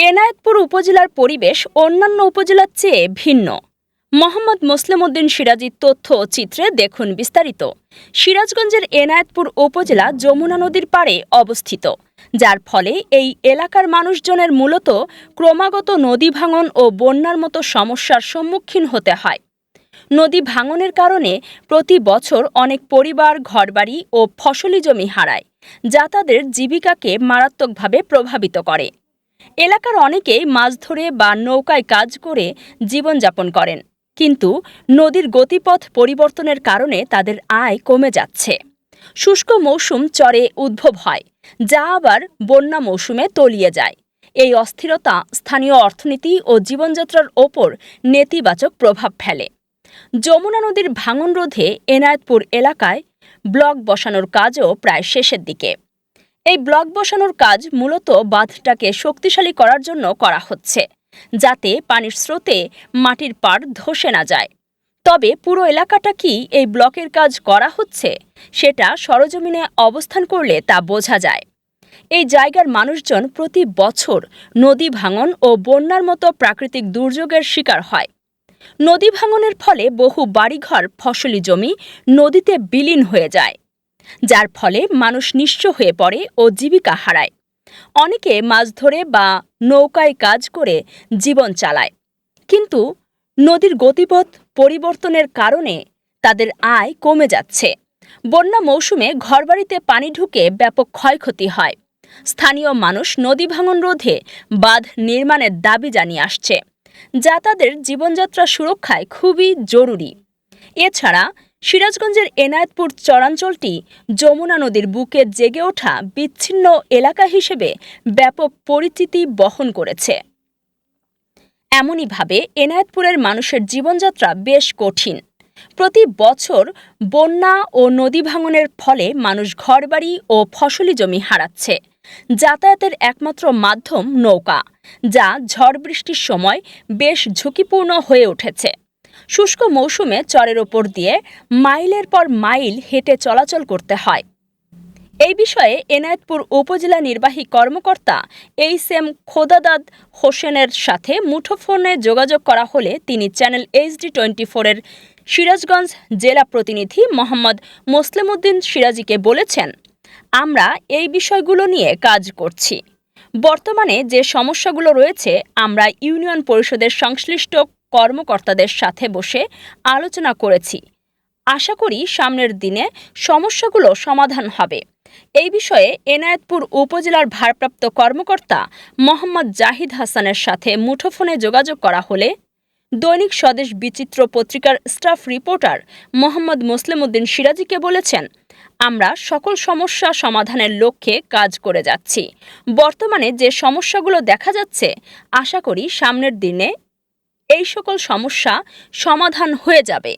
এনায়েতপুর উপজেলার পরিবেশ অন্যান্য উপজেলার চেয়ে ভিন্ন। মোহাম্মদ মোসলেম উদ্দিন সিরাজীর তথ্য ও চিত্রে দেখুন বিস্তারিত। সিরাজগঞ্জের এনায়েতপুর উপজেলা যমুনা নদীর পাড়ে অবস্থিত, যার ফলে এই এলাকার মানুষজনের মূলত ক্রমাগত নদী ভাঙন ও বন্যার মতো সমস্যার সম্মুখীন হতে হয়। নদী ভাঙনের কারণে প্রতি বছর অনেক পরিবার ঘরবাড়ি ও ফসলি জমি হারায়, যা তাদের জীবিকাকে মারাত্মকভাবে প্রভাবিত করে। এলাকার অনেকেই মাছ ধরে বা নৌকায় কাজ করে জীবনযাপন করেন, কিন্তু নদীর গতিপথ পরিবর্তনের কারণে তাদের আয় কমে যাচ্ছে। শুষ্ক মৌসুম চরে উদ্ভব হয়, যা আবার বন্যা মৌসুমে তলিয়ে যায়। এই অস্থিরতা স্থানীয় অর্থনীতি ও জীবনযাত্রার ওপর নেতিবাচক প্রভাব ফেলে। যমুনা নদীর ভাঙন রোধে এনায়েতপুর এলাকায় ব্লক বসানোর কাজও প্রায় শেষের দিকে। এই ব্লক বসানোর কাজ মূলত বাঁধটাকে শক্তিশালী করার জন্য করা হচ্ছে, যাতে পানির স্রোতে মাটির পাড় ধসে না যায়। তবে পুরো এলাকাটা কি এই ব্লকের কাজ করা হচ্ছে, সেটা সরজমিনে অবস্থান করলে তা বোঝা যায়। এই জায়গার মানুষজন প্রতি বছর নদী ভাঙন ও বন্যার মতো প্রাকৃতিক দুর্যোগের শিকার হয়। নদী ভাঙনের ফলে বহু বাড়িঘর ফসলি জমি নদীতে বিলীন হয়ে যায়, যার ফলে মানুষ নিঃস্ব হয়ে পড়ে ও জীবিকা হারায়। অনেকে মাছ ধরে বা নৌকায় কাজ করে জীবন চালায়, কিন্তু নদীর গতিপথ পরিবর্তনের কারণে তাদের আয় কমে যাচ্ছে। বন্যা মৌসুমে ঘরবাড়িতে পানি ঢুকে ব্যাপক ক্ষয়ক্ষতি হয়। স্থানীয় মানুষ নদী ভাঙন রোধে বাঁধ নির্মাণের দাবি জানিয়ে আসছে, যা তাদের জীবনযাত্রা সুরক্ষায় খুবই জরুরি। এছাড়া সিরাজগঞ্জের এনায়েতপুর চরাঞ্চলটি যমুনা নদীর বুকে জেগে ওঠা বিচ্ছিন্ন এলাকা হিসেবে ব্যাপক পরিচিতি বহন করেছে। এমনইভাবে এনায়েতপুরের মানুষের জীবনযাত্রা বেশ কঠিন। প্রতি বছর বন্যা ও নদী ভাঙনের ফলে মানুষ ঘরবাড়ি ও ফসলি জমি হারাচ্ছে। যাতায়াতের একমাত্র মাধ্যম নৌকা, যা ঝড় বৃষ্টির সময় বেশ ঝুঁকিপূর্ণ হয়ে উঠেছে। শুষ্ক মৌসুমে চরের ওপর দিয়ে মাইলের পর মাইল হেঁটে চলাচল করতে হয়। এই বিষয়ে এনায়েতপুর উপজেলা নির্বাহী কর্মকর্তা এইচ.এম. খোদাদাদ হোসেনের সাথে মুঠোফোনে যোগাযোগ করা হলে তিনি চ্যানেল HD24-এর সিরাজগঞ্জ জেলা প্রতিনিধি মোহাম্মদ মোসলেম উদ্দিন সিরাজীকে বলেছেন, আমরা এই বিষয়গুলো নিয়ে কাজ করছি। বর্তমানে যে সমস্যাগুলো রয়েছে, আমরা ইউনিয়ন পরিষদের সংশ্লিষ্ট কর্মকর্তাদের সাথে বসে আলোচনা করেছি। আশা করি সামনের দিনে সমস্যাগুলো সমাধান হবে। এই বিষয়ে এনায়েতপুর উপজেলার ভারপ্রাপ্ত কর্মকর্তা মোহাম্মদ জাহিদ হাসানের সাথে মুঠোফোনে যোগাযোগ করা হলে দৈনিক স্বদেশ বিচিত্র পত্রিকার স্টাফ রিপোর্টার মোহাম্মদ মোসলেম উদ্দিন সিরাজীকে বলেছেন, আমরা সকল সমস্যা সমাধানের লক্ষ্যে কাজ করে যাচ্ছি। বর্তমানে যে সমস্যাগুলো দেখা যাচ্ছে, আশা করি সামনের দিনে এই সকল সমস্যা সমাধান হয়ে যাবে।